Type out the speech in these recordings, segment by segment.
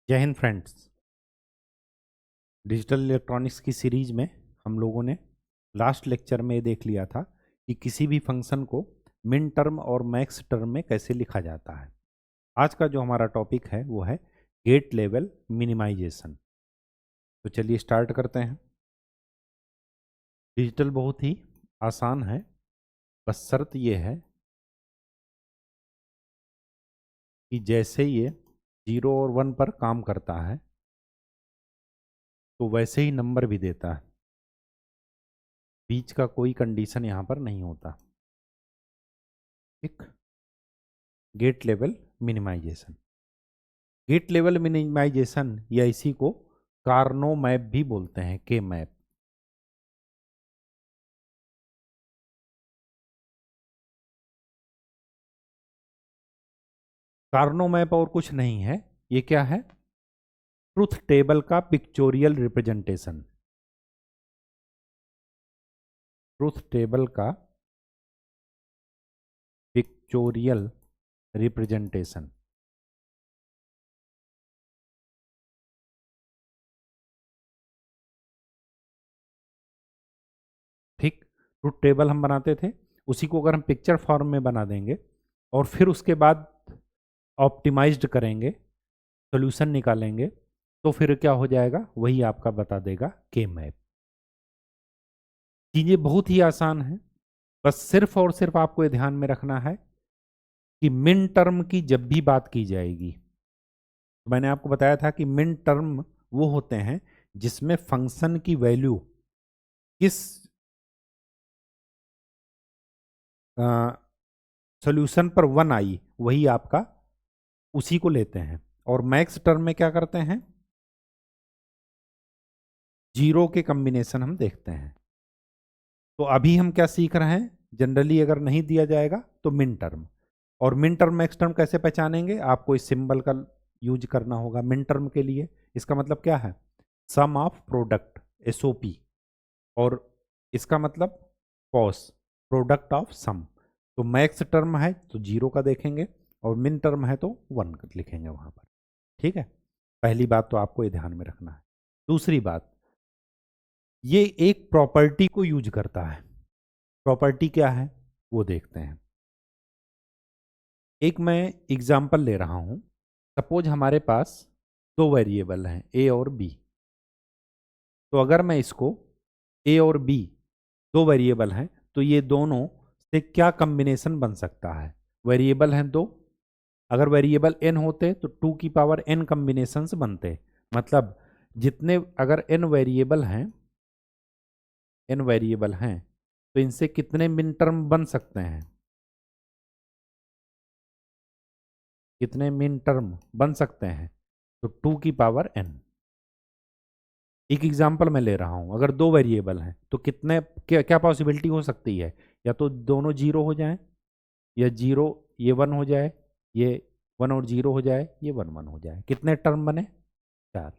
जय Hind friends. Digital electronics की series में हम लोगों ने लास्ट लेक्चर में ये देख लिया था कि किसी भी फंक्शन को मिन टर्म और मैक्स टर्म में कैसे लिखा जाता है। आज का जो हमारा टॉपिक है वो है गेट लेवल मिनिमाइजेशन। तो चलिए स्टार्ट करते हैं। डिजिटल बहुत ही आसान है, बस शर्त ये है कि जैसे ये 0 और 1 पर काम करता है तो वैसे ही नंबर भी देता है। बीच का कोई कंडीशन यहाँ पर नहीं होता। ठीक। Gate level minimization, gate level minimization या इसी को कार्नो मैप भी बोलते हैं, के मैप। कार्नो मैप और कुछ नहीं है, ये क्या है? ट्रुथ टेबल का पिक्चोरियल रिप्रेजेंटेशन। ट्रुथ टेबल का पिक्चोरियल रिप्रेजेंटेशन। ठीक। ट्रुथ टेबल हम बनाते थे, उसी को अगर हम पिक्चर फॉर्म में बना देंगे और फिर उसके बाद ऑप्टिमाइज्ड करेंगे, सोल्यूशन निकालेंगे, तो फिर क्या हो जाएगा? वही आपका बता देगा के मैप। चीजें बहुत ही आसान है, बस सिर्फ और सिर्फ आपको ये ध्यान में रखना है कि मिन टर्म की जब भी बात की जाएगी, तो मैंने आपको बताया था कि मिन टर्म वो होते हैं जिसमें फंक्शन की वैल्यू किस सॉल्यूशन पर 1 आई वही आपका उसी को लेते हैं। और मैक्स टर्म में क्या करते हैं? जीरो के कॉम्बिनेशन हम देखते हैं। तो अभी हम क्या सीख रहे हैं? जनरली अगर नहीं दिया जाएगा तो मिन टर्म। और मिन टर्म मैक्स टर्म कैसे पहचानेंगे? आपको इस सिंबल का यूज करना होगा मिन टर्म के लिए। इसका मतलब क्या है? सम ऑफ प्रोडक्ट, एसओपी। और इसका मतलब पॉस, प्रोडक्ट ऑफ सम। तो मैक्स टर्म है तो 0 का देखेंगे और मिन टर्म है तो 1 लिखेंगे वहां पर। ठीक है, पहली बात तो आपको ये ध्यान में रखना है। दूसरी बात, ये एक प्रॉपर्टी को यूज करता है। प्रॉपर्टी क्या है वो देखते हैं। एक मैं एग्जांपल ले रहा हूं। सपोज हमारे पास दो वेरिएबल हैं ए और बी। तो अगर मैं इसको ए और बी दो वेरिएबल हैं तो ये दोनों से क्या कॉम्बिनेशन बन सकता है? वेरिएबल हैं दो, अगर वेरिएबल एन होते तो 2 की पावर एन कॉम्बिनेशंस बनते। मतलब जितने अगर एन वेरिएबल हैं तो इनसे कितने मिन टर्म बन सकते हैं? कितने मिन टर्म बन सकते हैं? तो 2 की पावर एन। एक एग्जांपल मैं ले रहा हूं, अगर दो वेरिएबल हैं तो कितने क्या क्या पॉसिबिलिटी हो सकती है? या तो दोनों जीरो हो जाएं, या जीरो ये वन हो जाए, ये वन और जीरो हो जाए, ये वन वन हो जाए। कितने टर्म बने? चार।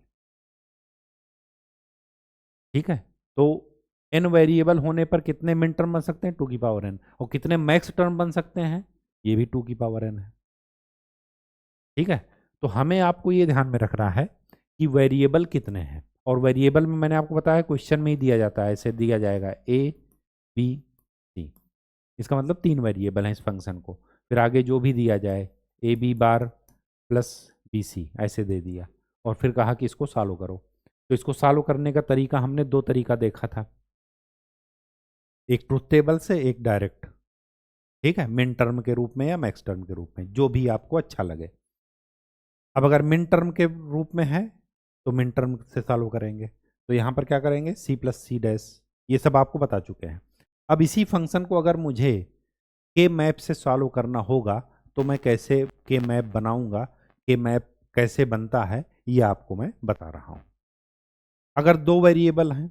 ठीक है। तो एन वेरिएबल होने पर कितने मिन टर्म बन सकते हैं? 2 की पावर एन। और कितने मैक्स टर्म बन सकते हैं? ये भी 2 की पावर एन है। ठीक है। तो हमें आपको ये ध्यान में रखना है कि वेरिएबल कितने हैं। और वेरिएबल में मैंने आपको बताया क्वेश्चन में ही दिया जाता है, ऐसे दिया जाएगा ए बी सी। इसका मतलब 3 वेरिएबल हैं इस फंक्शन को। फिर आगे जो भी दिया जाए A B bar plus B C ऐसे दे दिया, और फिर कहा कि इसको सॉल्व करो। तो इसको सॉल्व करने का तरीका हमने दो तरीका देखा था, एक ट्रुथ टेबल से, एक डायरेक्ट। ठीक है, मिन टर्म के रूप में या मैक्स टर्म के रूप में, जो भी आपको अच्छा लगे। अब अगर मिन टर्म के रूप में है तो मिन टर्म से सॉल्व करेंगे। तो यहाँ पर क्या करेंगे? सी प्लस सी डैश, ये सब आपको बता चुके हैं। अब इसी फंक्शन को अगर मुझे के मैप से सॉल्व करना होगा तो मैं कैसे के मैप बनाऊंगा, के मैप कैसे बनता है, ये आपको मैं बता रहा हूं। अगर दो वेरिएबल हैं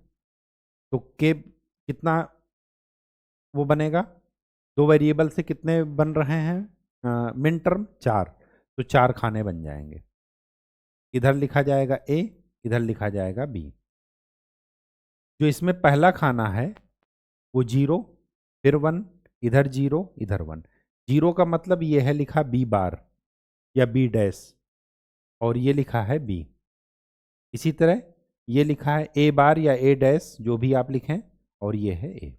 तो के कितना वो बनेगा? दो वेरिएबल से कितने बन रहे हैं मिन टर्म? चार। तो चार खाने बन जाएंगे। इधर लिखा जाएगा ए, इधर लिखा जाएगा बी। जो इसमें पहला खाना है वो जीरो, फिर वन, इधर जीरो इधर वन। जीरो का मतलब ये है लिखा बी बार या बी डैश। और ये लिखा है बी। इसी तरह ये लिखा है ए बार या ए डैश, जो भी आप लिखें, और ये है ए।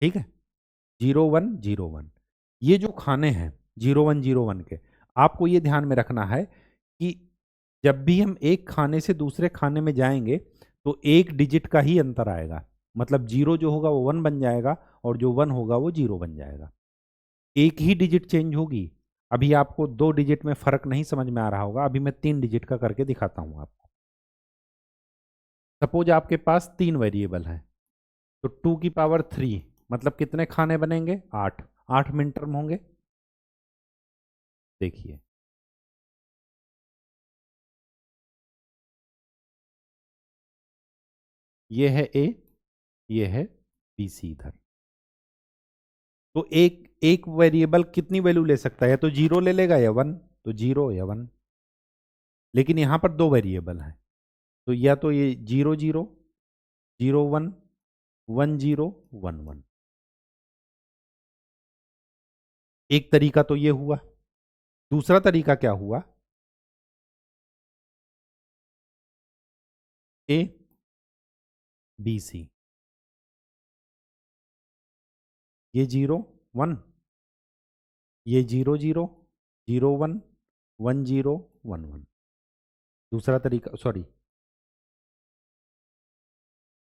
ठीक है, 0101। ये जो खाने हैं 0101 के, आपको ये ध्यान में रखना है कि जब भी हम एक खाने से दूसरे खाने में जाएंगे तो एक डिजिट का ही अंतर आएगा। मतलब जीरो जो होगा वो वन बन जाएगा और जो वन होगा वो जीरो बन जाएगा। एक ही डिजिट चेंज होगी। अभी आपको दो डिजिट में फर्क नहीं समझ में आ रहा होगा, अभी मैं तीन डिजिट का करके दिखाता हूं आपको। सपोज आपके पास तीन वेरिएबल हैं, तो 2 की पावर 3 मतलब कितने खाने बनेंगे? 8। 8 मिन टर्म होंगे। देखिए, ये है ए, ये है बी सी इधर। तो एक एक वेरिएबल कितनी वैल्यू ले सकता है? या तो जीरो ले लेगा या वन, तो जीरो या वन। लेकिन यहां पर दो वेरिएबल हैं, तो या तो ये 00, 01, 10, 11। एक तरीका तो ये हुआ। दूसरा तरीका क्या हुआ? ए बी सी, ये 01, ये 00, 01, 10, 11। दूसरा तरीका, सॉरी,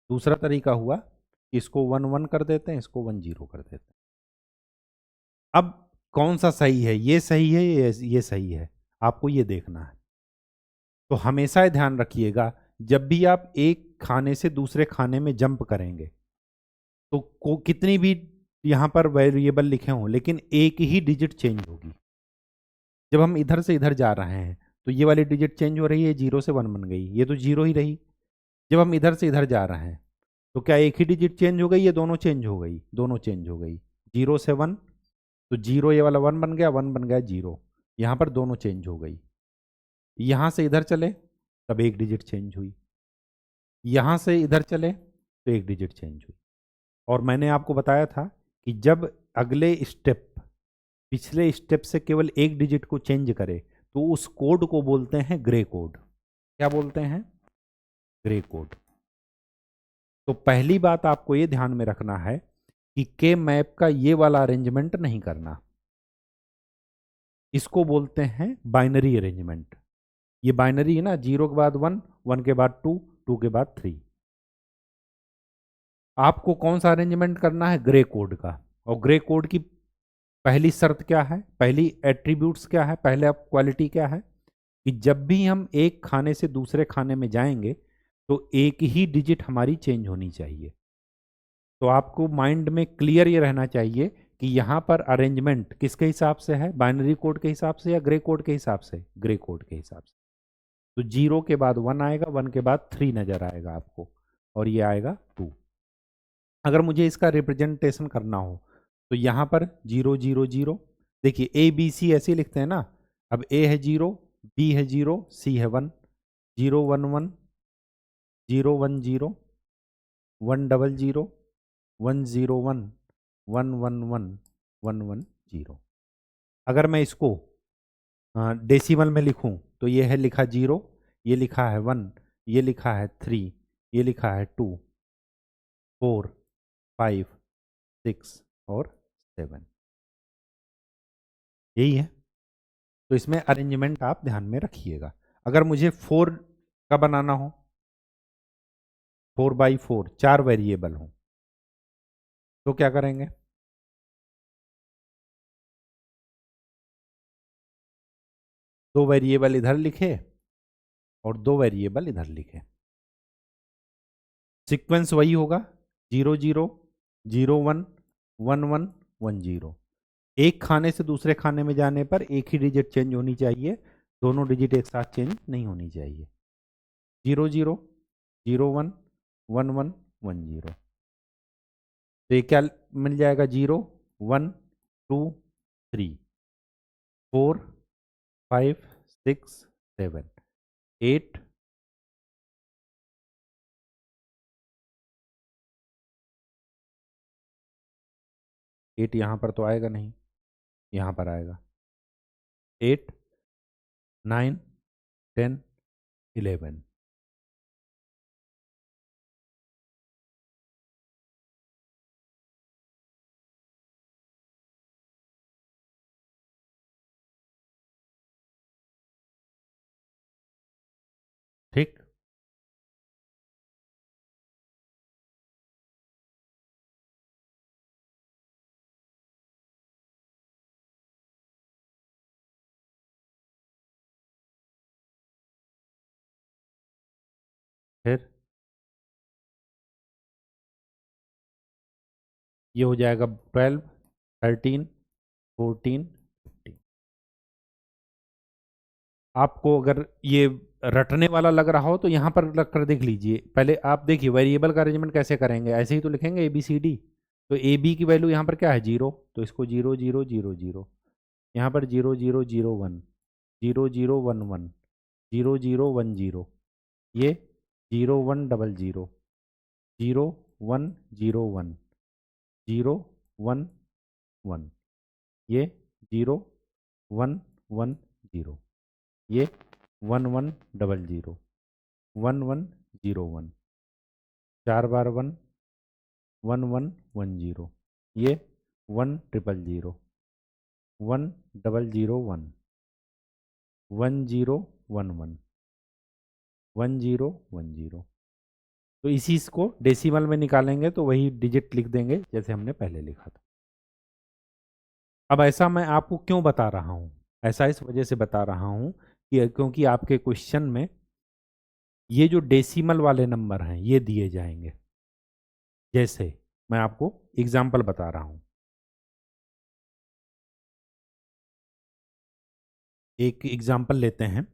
दूसरा तरीका हुआ कि इसको 11 कर देते हैं, इसको 10 कर देते हैं। अब कौन सा सही है? ये सही है, ये सही है? आपको ये देखना है। तो हमेशा ये ध्यान रखिएगा, जब भी आप एक खाने से दूसरे खाने में जंप करेंगे तो कितनी भी यहां पर वेरिएबल लिखे हों, लेकिन एक ही डिजिट चेंज होगी। जब हम इधर से इधर जा रहे हैं तो ये वाली डिजिट चेंज हो रही है, 0 से 1 बन गई, ये तो जीरो ही रही। जब हम इधर से इधर जा रहे हैं तो क्या एक ही डिजिट चेंज हो गई? ये दोनों चेंज हो गई, दोनों चेंज हो गई। 0 से 1, तो जीरो ये वाला 1 बन गया, 1 बन गया जीरो। यहाँ पर दोनों चेंज हो गई। यहाँ से इधर चले तब एक डिजिट चेंज हुई, यहाँ से इधर चले तो एक डिजिट चेंज हुई। और मैंने आपको बताया था कि जब अगले स्टेप पिछले स्टेप से केवल एक डिजिट को चेंज करे तो उस कोड को बोलते हैं ग्रे कोड। क्या बोलते हैं? Grey code. तो पहली बात आपको ये ध्यान में रखना है कि के मैप का ये वाला अरेंजमेंट नहीं करना। इसको बोलते हैं बाइनरी अरेंजमेंट। ये बाइनरी है ना, 0 के बाद 1, 1 के बाद 2, 2 के बाद 3। आपको कौन सा अरेंजमेंट करना है? ग्रे कोड का। और ग्रे कोड की पहली शर्त क्या है? पहली एट्रीब्यूट्स क्या है? पहले क्वालिटी क्या है? कि जब भी हम एक खाने से दूसरे खाने में जाएंगे तो एक ही डिजिट हमारी चेंज होनी चाहिए। तो आपको माइंड में क्लियर ये रहना चाहिए कि यहाँ पर अरेंजमेंट किसके हिसाब से है? बाइनरी कोड के हिसाब से या ग्रे कोड के हिसाब से? ग्रे कोड के हिसाब से। तो 0 के बाद 1 आएगा, 1 के बाद 3 नजर आएगा आपको, और ये आएगा 2। अगर मुझे इसका रिप्रेजेंटेशन करना हो तो यहाँ पर 0 0 0, देखिए ए बी सी ऐसे ही लिखते हैं ना। अब ए है 0, बी है 0, सी है 1। 0 1 1, 0 1 0, 1 0 0, 1 0 1, 1 1 1, 1 1 0। अगर मैं इसको डेसिमल में लिखूं तो ये है लिखा 0, ये लिखा है 1, ये लिखा है 3, ये लिखा है 2, 4, 5, 6 और 7। यही है। तो इसमें अरेंजमेंट आप ध्यान में रखिएगा। अगर मुझे 4 का बनाना हो, 4x4, 4 वेरिएबल हो, तो क्या करेंगे? दो वेरिएबल इधर लिखे और दो वेरिएबल इधर लिखे। सीक्वेंस वही होगा, 0 0, 0 1, 1 1, 1 0। एक खाने से दूसरे खाने में जाने पर एक ही डिजिट चेंज होनी चाहिए, दोनों डिजिट एक साथ चेंज नहीं होनी चाहिए। 0 0, 0 1, 1 1, 1 0। तो ये क्या मिल जाएगा? 0 1 2 3 4 5 6 7 8। 8 यहाँ पर तो आएगा नहीं, यहाँ पर आएगा। 8 9 10 11। ठीक, फिर ये हो जाएगा 12 13 14 15। आपको अगर ये रटने वाला लग रहा हो तो यहाँ पर रख कर देख लीजिए। पहले आप देखिए वेरिएबल का अरेंजमेंट कैसे करेंगे, ऐसे ही तो लिखेंगे ए बी सी डी। तो ए बी की वैल्यू यहाँ पर क्या है 0, तो इसको 0 0 0 0, यहाँ पर 0 0 0 1 0 0 1 1 0 0 1 0, ये 0 1 0 0 0 1 0 1 0 1 1, ये 0 1 1 0, ये 1 1 0 0 1 1 0 1, 4 बार 1 1 1 1 0, ये 1 0 0 1 0 0 1 1 0 1 1 1 0 1 0। तो इसी को डेसिमल में निकालेंगे तो वही डिजिट लिख देंगे जैसे हमने पहले लिखा था। अब ऐसा मैं आपको क्यों बता रहा हूँ, ऐसा इस वजह से बता रहा हूँ कि क्योंकि आपके क्वेश्चन में ये जो डेसिमल वाले नंबर हैं ये दिए जाएंगे। जैसे मैं आपको एग्जाम्पल बता रहा हूँ, एक एग्जाम्पल लेते हैं।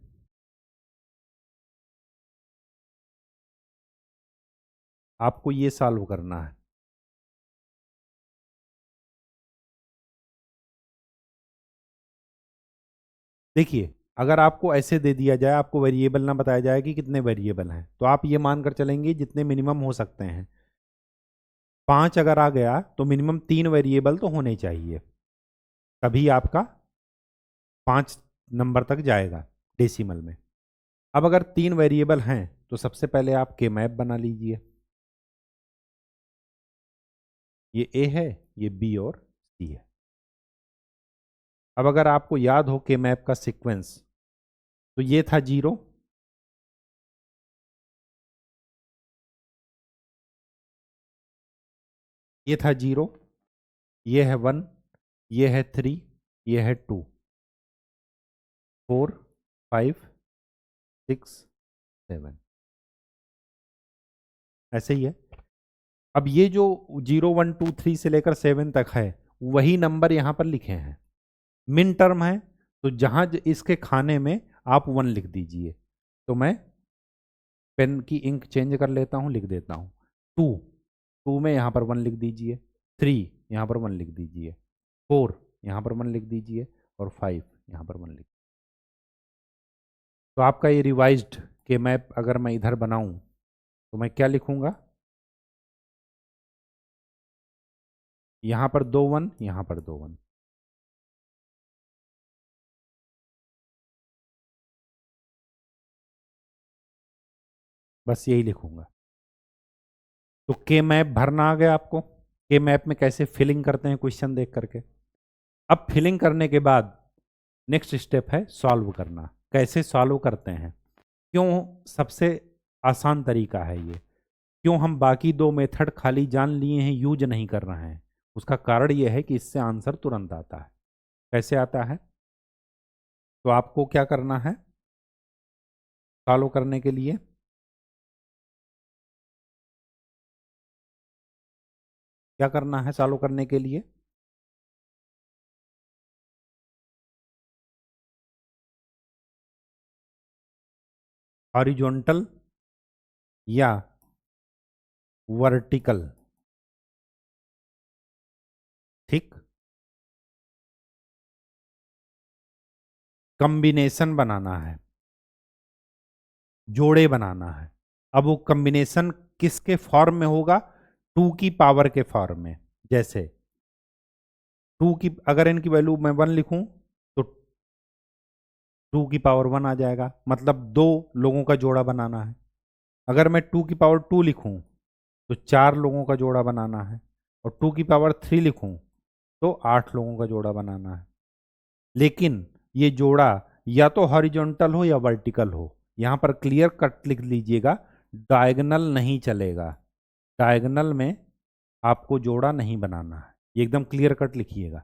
आपको ये सॉल्व करना है। देखिए अगर आपको ऐसे दे दिया जाए, आपको वेरिएबल ना बताया जाए कि कितने वेरिएबल हैं, तो आप ये मानकर चलेंगे जितने मिनिमम हो सकते हैं। 5 अगर आ गया तो मिनिमम 3 वेरिएबल तो होने चाहिए, तभी आपका 5 नंबर तक जाएगा डेसिमल में। अब अगर 3 वेरिएबल हैं तो सबसे पहले आप के मैप बना लीजिए। ये ए है, ये बी और सी है। अब अगर आपको याद हो के मैप का सीक्वेंस, तो ये था 0, ये था 0, ये है 1, ये है 3, ये है 2 4 5 6 7, ऐसे ही है। अब ये जो 0 1 2 3 से लेकर 7 तक है वही नंबर यहां पर लिखे हैं। मिन टर्म है तो जहां इसके खाने में आप 1 लिख दीजिए। तो मैं पेन की इंक चेंज कर लेता हूं, लिख देता हूं 2, 2 में यहां पर 1 लिख दीजिए, 3 यहां पर 1 लिख दीजिए, 4 यहां पर 1 लिख दीजिए और 5 यहां पर 1 लिख। तो आपका ये रिवाइज्ड के मैप अगर मैं इधर बनाऊं तो मैं क्या लिखूंगा, यहां पर 2 1, यहां पर 2 1। बस यही लिखूंगा। तो के मैप भरना आ गया आपको। के मैप में कैसे फिलिंग करते हैं क्वेश्चन देख करके। अब फिलिंग करने के बाद नेक्स्ट स्टेप है सॉल्व करना। कैसे सॉल्व करते हैं, क्यों सबसे आसान तरीका है ये, क्यों हम बाकी दो मेथड खाली जान लिए हैं यूज नहीं कर रहे हैं, उसका कारण ये है कि इससे आंसर तुरंत आता है। कैसे आता है, तो आपको क्या करना है सॉल्व करने के लिए, क्या करना है सॉल्व करने के लिए, हॉरिजॉन्टल या वर्टिकल। ठीक, कॉम्बिनेशन बनाना है, जोड़े बनाना है। अब वो कॉम्बिनेशन किसके फॉर्म में होगा, 2 की पावर के फॉर्म में। जैसे 2 की अगर इनकी वैल्यू मैं 1 लिखूं तो 2 की पावर 1 आ जाएगा, मतलब 2 लोगों का जोड़ा बनाना है। अगर मैं 2 की पावर 2 लिखूं तो 4 लोगों का जोड़ा बनाना है, और 2 की पावर 3 लिखूं तो 8 लोगों का जोड़ा बनाना है। लेकिन ये जोड़ा या तो हॉरिजॉन्टल हो या वर्टिकल हो। यहां पर क्लियर कट लिख लीजिएगा, डायगोनल नहीं चलेगा। डायगोनल में आपको जोड़ा नहीं बनाना है, ये एकदम क्लियर कट लिखिएगा।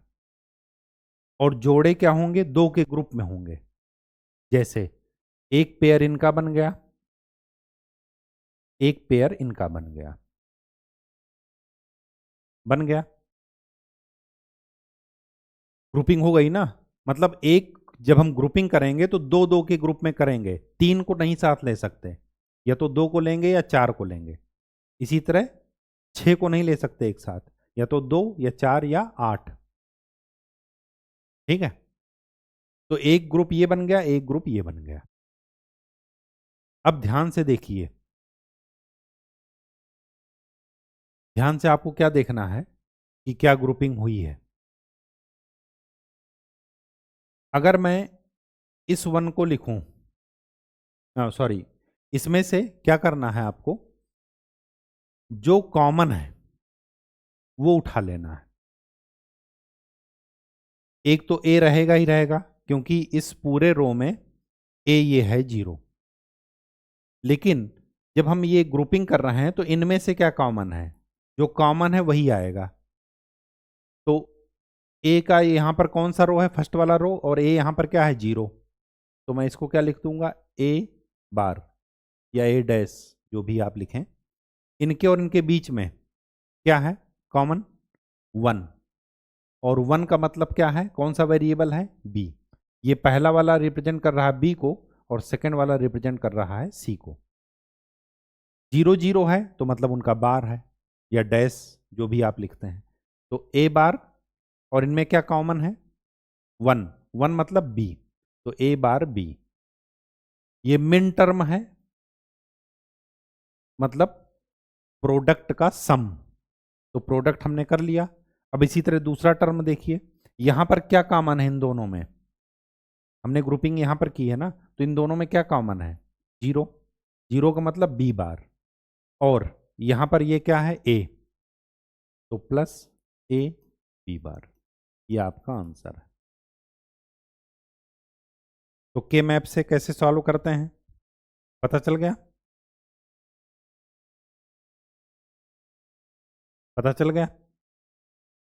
और जोड़े क्या होंगे, 2 के ग्रुप में होंगे। जैसे एक पेयर इनका बन गया, एक पेयर इनका बन गया, बन गया, ग्रुपिंग हो गई ना। मतलब एक, जब हम ग्रुपिंग करेंगे तो 2 2 के ग्रुप में करेंगे, 3 को नहीं साथ ले सकते, या तो 2 को लेंगे या 4 को लेंगे। इसी तरह 6 को नहीं ले सकते एक साथ, या तो 2 या 4 या 8। ठीक है, तो एक ग्रुप ये बन गया, एक ग्रुप ये बन गया। अब ध्यान से देखिए, ध्यान से आपको क्या देखना है कि क्या ग्रुपिंग हुई है। अगर मैं इस 1 को लिखूं, सॉरी, इसमें से क्या करना है आपको, जो कॉमन है वो उठा लेना है। एक तो ए रहेगा ही रहेगा, क्योंकि इस पूरे रो में ए ये है 0। लेकिन जब हम ये ग्रुपिंग कर रहे हैं तो इनमें से क्या कॉमन है, जो कॉमन है वही आएगा। तो ए का यहां पर कौन सा रो है, फर्स्ट वाला रो, और ए यहां पर क्या है 0। तो मैं इसको क्या लिख दूंगा, ए बार या ए डैश, जो भी आप लिखें। इनके और इनके बीच में क्या है कॉमन, 1। और 1 का मतलब क्या है, कौन सा वेरिएबल है, बी। ये पहला वाला रिप्रेजेंट कर रहा है बी को, और सेकंड वाला रिप्रेजेंट कर रहा है सी को। 0 0 है तो मतलब उनका बार है, या डैश, जो भी आप लिखते हैं। तो ए बार, और इनमें क्या कॉमन है, 1। 1 मतलब बी, तो ए बार बी। ये मिन टर्म है, मतलब प्रोडक्ट का सम। तो प्रोडक्ट हमने कर लिया। अब इसी तरह दूसरा टर्म देखिए, यहां पर क्या कॉमन है इन दोनों में, हमने ग्रुपिंग यहां पर की है ना, तो इन दोनों में क्या कॉमन है, 0। 0 का मतलब बी बार, और यहां पर ये क्या है, ए, तो प्लस ए बी बार। ये आपका आंसर है। तो के मैप से कैसे सॉल्व करते हैं, पता चल गया, पता चल गया।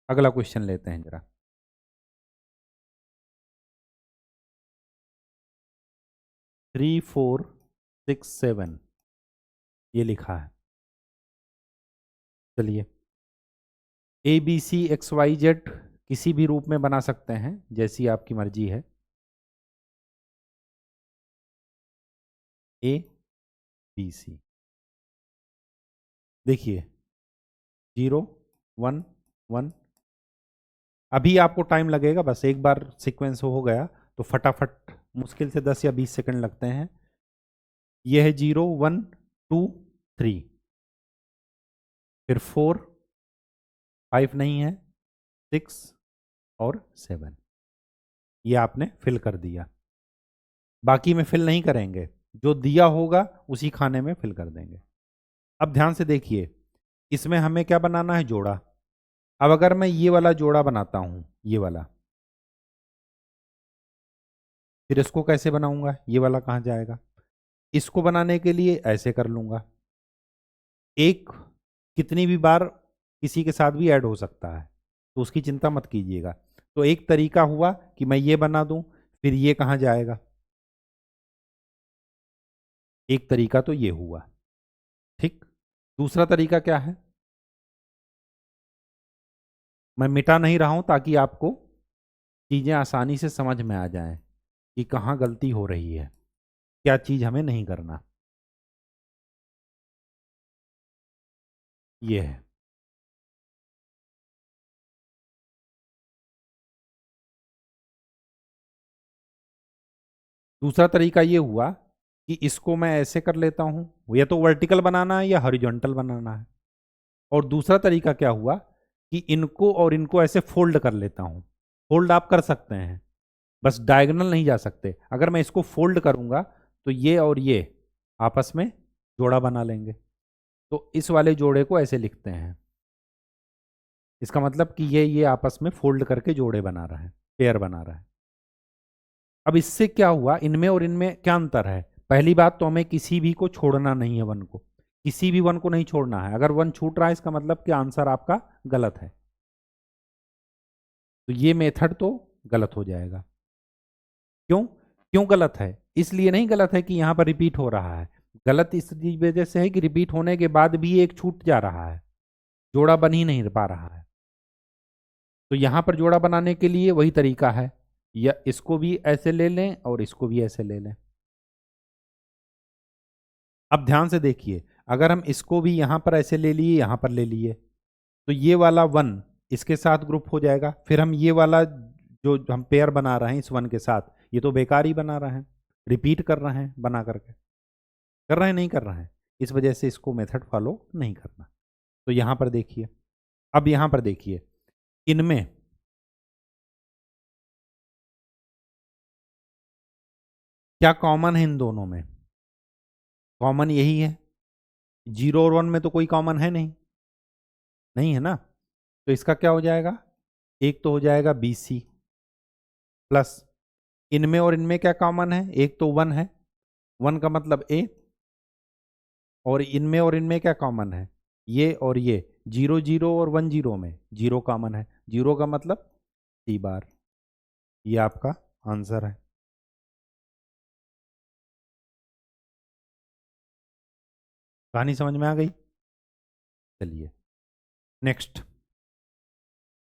अगला क्वेश्चन लेते हैं जरा। 3 4 6 7 ये लिखा है। चलिए, A B C X Y Z किसी भी रूप में बना सकते हैं, जैसी आपकी मर्जी है। ए बी सी, देखिए 0 1 1। अभी आपको टाइम लगेगा, बस एक बार सीक्वेंस हो गया तो फटाफट, मुश्किल से 10 या 20 सेकंड लगते हैं। ये है 0 1 2 3, फिर 4 5 नहीं है, 6 और 7। ये आपने फिल कर दिया। बाकी में फिल नहीं करेंगे, जो दिया होगा उसी खाने में फिल कर देंगे। अब ध्यान से देखिए, इसमें हमें क्या बनाना है, जोड़ा। अब अगर मैं ये वाला जोड़ा बनाता हूं, ये वाला, फिर इसको कैसे बनाऊंगा, ये वाला कहां जाएगा। इसको बनाने के लिए ऐसे कर लूंगा, एक कितनी भी बार किसी के साथ भी ऐड हो सकता है, तो उसकी चिंता मत कीजिएगा। तो एक तरीका हुआ कि मैं ये बना दूं, फिर ये कहां जाएगा, एक तरीका तो ये हुआ। ठीक, दूसरा तरीका क्या है, मैं मिटा नहीं रहा हूं ताकि आपको चीजें आसानी से समझ में आ जाएं कि कहां गलती हो रही है, क्या चीज हमें नहीं करना। ये है, दूसरा तरीका ये हुआ कि इसको मैं ऐसे कर लेता हूं, या तो वर्टिकल बनाना है या हॉरिजॉन्टल बनाना है। और दूसरा तरीका क्या हुआ कि इनको और इनको ऐसे फोल्ड कर लेता हूं। फोल्ड आप कर सकते हैं, बस डायगोनल नहीं जा सकते। अगर मैं इसको फोल्ड करूंगा तो ये और ये आपस में जोड़ा बना लेंगे, तो इस वाले जोड़े को ऐसे लिखते हैं। इसका मतलब कि ये आपस में फोल्ड करके जोड़े बना रहा है, पेयर बना रहा है। अब इससे क्या हुआ, इनमें और इनमें क्या अंतर है? पहली बात तो हमें किसी भी को छोड़ना नहीं है, वन को, किसी भी वन को नहीं छोड़ना है। अगर वन छूट रहा है इसका मतलब कि आंसर आपका गलत है, तो ये मेथड तो गलत हो जाएगा। क्यों? क्यों गलत है? इसलिए नहीं गलत है कि यहां पर रिपीट हो रहा है, गलत इस वजह से है कि रिपीट होने के बाद भी एक छूट जा रहा है, जोड़ा बन ही नहीं पा रहा है। तो यहां पर जोड़ा बनाने के लिए वही तरीका है, या इसको भी ऐसे ले लें और इसको भी ऐसे ले लें। अब ध्यान से देखिए, अगर हम इसको भी यहां पर ऐसे ले लिए, यहां पर ले लिए, तो ये वाला वन इसके साथ ग्रुप हो जाएगा, फिर हम ये वाला जो हम पेयर बना रहे हैं इस वन के साथ, ये तो बेकार ही बना रहे हैं, रिपीट कर रहे हैं बना करके, कर रहे हैं नहीं कर रहे हैं, इस वजह से इसको मेथड फॉलो नहीं करना। तो यहां पर देखिए, अब यहां पर देखिए, इनमें क्या कॉमन है? इन दोनों में कॉमन यही है, 0 और 1 में तो कोई कॉमन है नहीं, नहीं है ना। तो इसका क्या हो जाएगा, एक तो हो जाएगा BC प्लस, इनमें और इनमें क्या कॉमन है, एक तो 1 है, 1 का मतलब A, और इनमें और इनमें क्या कॉमन है, ये और ये, 0 0 और 1 0 में 0 कॉमन है, 0 का मतलब C बार, ये आपका आंसर है। कहानी समझ में आ गई? चलिए नेक्स्ट,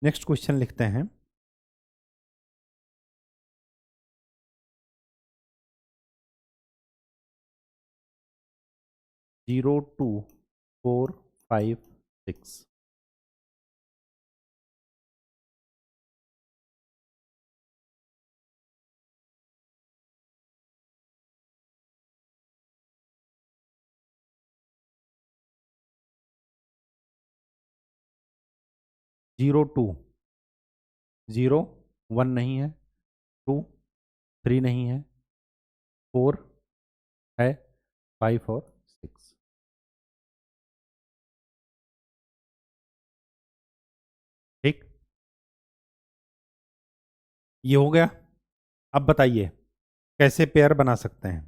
नेक्स्ट क्वेश्चन लिखते हैं। जीरो 2 4 5 6, 0 2 0 1 नहीं है, 2 3 नहीं है, 4 है, 5 और 6। ठीक, ये हो गया। अब बताइए कैसे पेयर बना सकते हैं?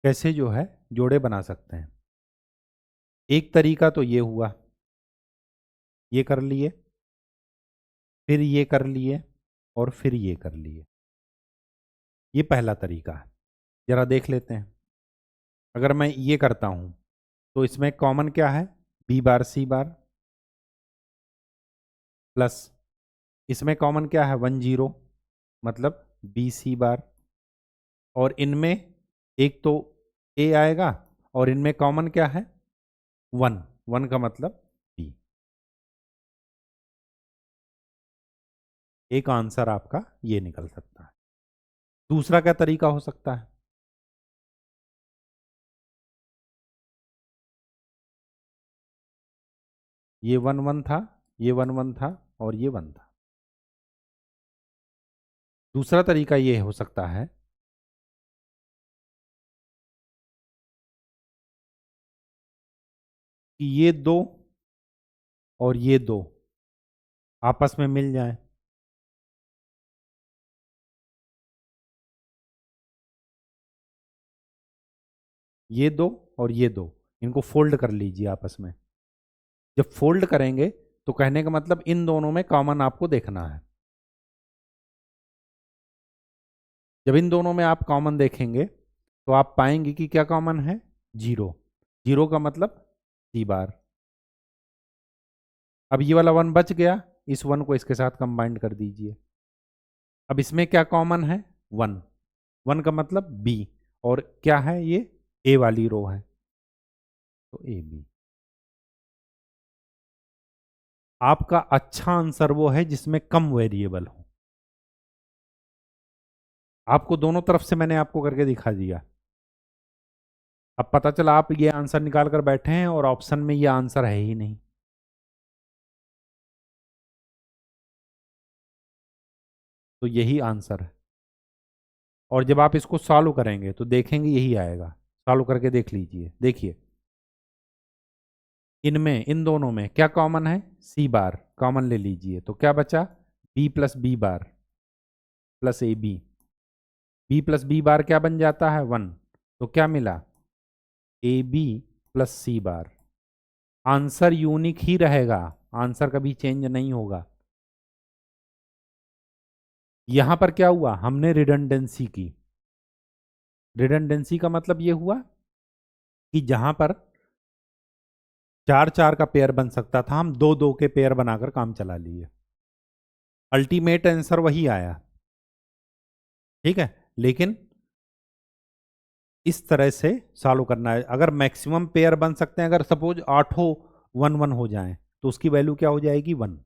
कैसे जो है जोड़े बना सकते हैं? एक तरीका तो ये हुआ, ये कर लिए, फिर ये कर लिए, और फिर ये कर लिए, ये पहला तरीका है। जरा देख लेते हैं। अगर मैं ये करता हूं तो इसमें कॉमन क्या है, B बार C बार, प्लस इसमें कॉमन क्या है, 1 0 मतलब BC बार, और इनमें एक तो A आएगा, और इनमें कॉमन क्या है, 1, 1 का मतलब B। एक आंसर आपका ये निकल सकता है। दूसरा क्या तरीका हो सकता है? ये 1 1 था, ये 1 1 था, और ये 1 था। दूसरा तरीका ये हो सकता है कि ये दो और ये दो आपस में मिल जाएं, ये दो और ये दो, इनको फोल्ड कर लीजिए आपस में। जब फोल्ड करेंगे तो कहने का मतलब इन दोनों में कॉमन आपको देखना है। जब इन दोनों में आप कॉमन देखेंगे तो आप पाएंगे कि क्या कॉमन है, 0, 0 का मतलब C बार। अब ये वाला 1 बच गया, इस 1 को इसके साथ कंबाइंड कर दीजिए। अब इसमें क्या कॉमन है, 1, 1 का मतलब B, और क्या है ये, A वाली रो है, तो AB। आपका अच्छा आंसर वो है जिसमें कम वेरिएबल हो। आपको दोनों तरफ से मैंने आपको करके दिखा दिया। अब पता चला आप ये आंसर निकाल कर बैठे हैं और ऑप्शन में ये आंसर है ही नहीं। तो यही आंसर है। और जब आप इसको सॉल्व करेंगे तो देखेंगे यही आएगा। सॉल्व करके देख लीजिए, देखिए इनमें, इन दोनों में क्या कॉमन है, सी बार कॉमन ले लीजिए, तो क्या बचा, B plus B bar plus A B. B plus B bar क्या बन जाता है, 1। तो क्या मिला, A B plus C bar. Answer unique ही रहेगा, आंसर कभी चेंज नहीं होगा। यहां पर क्या हुआ, हमने रिडंडेंसी की। रिडंडेंसी का मतलब ये हुआ कि जहां पर 4 4 का पेयर बन सकता था, हम 2 2 के पेयर बनाकर काम चला लिए। अल्टीमेट आंसर वही आया, ठीक है। लेकिन इस तरह से सॉल्व करना है। अगर मैक्सिमम पेयर बन सकते हैं, अगर सपोज 8 1 1 हो जाएं, तो उसकी वैल्यू क्या हो जाएगी, 1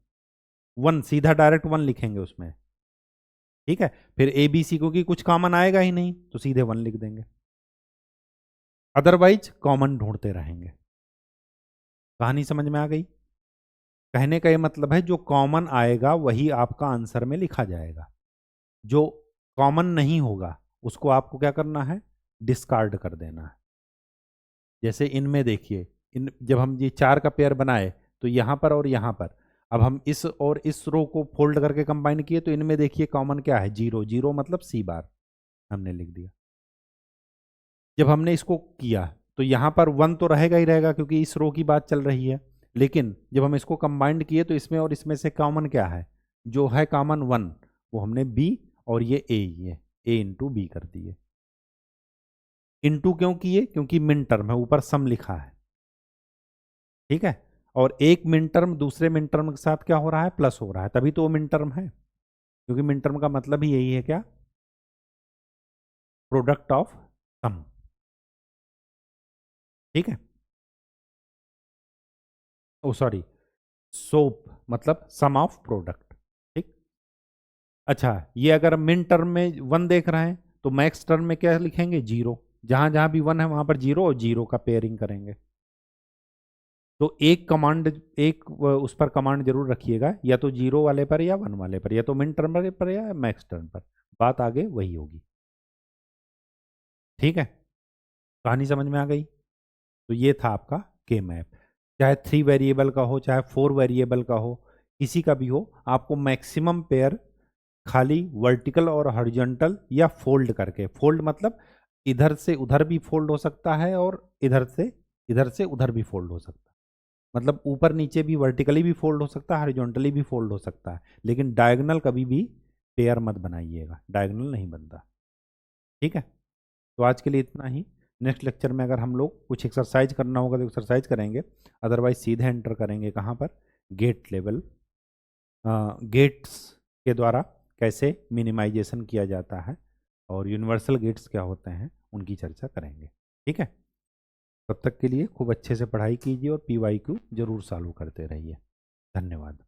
1, सीधा डायरेक्ट 1 लिखेंगे उसमें, ठीक है। फिर ए बी सी, क्योंकि कुछ कॉमन आएगा ही नहीं तो सीधे 1 लिख देंगे, अदरवाइज कॉमन ढूंढते रहेंगे। कहानी समझ में आ गई। कहने का ये मतलब है जो कॉमन आएगा वही आपका आंसर में लिखा जाएगा, जो कॉमन नहीं होगा उसको आपको क्या करना है, डिस्कार्ड कर देना है। जैसे इनमें देखिए, इन जब हम ये 4 का पेयर बनाए तो यहाँ पर और यहाँ पर, अब हम इस और इस रो को फोल्ड करके कंबाइन किए तो इनमें देखिए कॉमन क्या है, 0 0, मतलब सी बार हमने लिख दिया। जब हमने इसको किया तो यहाँ पर 1 तो रहेगा ही रहेगा क्योंकि इस रो की बात चल रही है, लेकिन जब हम इसको कंबाइंड किए तो इसमें और इसमें से कॉमन क्या है, जो है कॉमन 1, वो हमने बी और ये ए इंटू बी कर दिए। इंटू क्यों किए, क्योंकि मिन टर्म है, ऊपर सम लिखा है, ठीक है। और एक मिन टर्म दूसरे मिन टर्म के साथ क्या हो रहा है, प्लस हो रहा है, तभी तो वो मिन टर्म है, क्योंकि मिन टर्म का मतलब ही यही है, क्या, प्रोडक्ट ऑफ सम, ठीक है। ओ सॉरी, सोप मतलब सम ऑफ प्रोडक्ट, ठीक। अच्छा, ये अगर मिन टर्म में 1 देख रहे हैं तो मैक्स टर्म में क्या लिखेंगे, 0। जहां जहां भी 1 है वहां पर 0 और 0 का पेयरिंग करेंगे। तो एक कमांड, उस पर कमांड जरूर रखिएगा, या तो 0 वाले पर या 1 वाले पर, या तो मिन टर्म पर या मैक्स टर्म पर, बात आगे वही होगी, ठीक है। कहानी समझ में आ गई। तो ये था आपका के मैप, चाहे 3 वेरिएबल का हो चाहे 4 वेरिएबल का हो, किसी का भी हो, आपको मैक्सिमम पेयर खाली वर्टिकल और हॉरिजॉन्टल या फोल्ड करके, फोल्ड मतलब इधर से उधर भी फोल्ड हो सकता है और इधर से उधर भी फोल्ड हो सकता है, मतलब ऊपर नीचे भी वर्टिकली भी फोल्ड हो सकता है, हॉरिजॉन्टली भी फोल्ड हो सकता है, लेकिन डायगोनल कभी भी पेयर मत बनाइएगा, डायगोनल नहीं बनता, ठीक है। तो आज के लिए इतना ही। नेक्स्ट लेक्चर में अगर हम लोग कुछ एक्सरसाइज करना होगा तो एक्सरसाइज करेंगे, अदरवाइज सीधे एंटर करेंगे कहाँ पर, गेट लेवल, गेट्स के द्वारा कैसे मिनिमाइजेशन किया जाता है और यूनिवर्सल गेट्स क्या होते हैं उनकी चर्चा करेंगे, ठीक है। तब तक के लिए खूब अच्छे से पढ़ाई कीजिए और PYQ जरूर सॉल्व करते रहिए। धन्यवाद।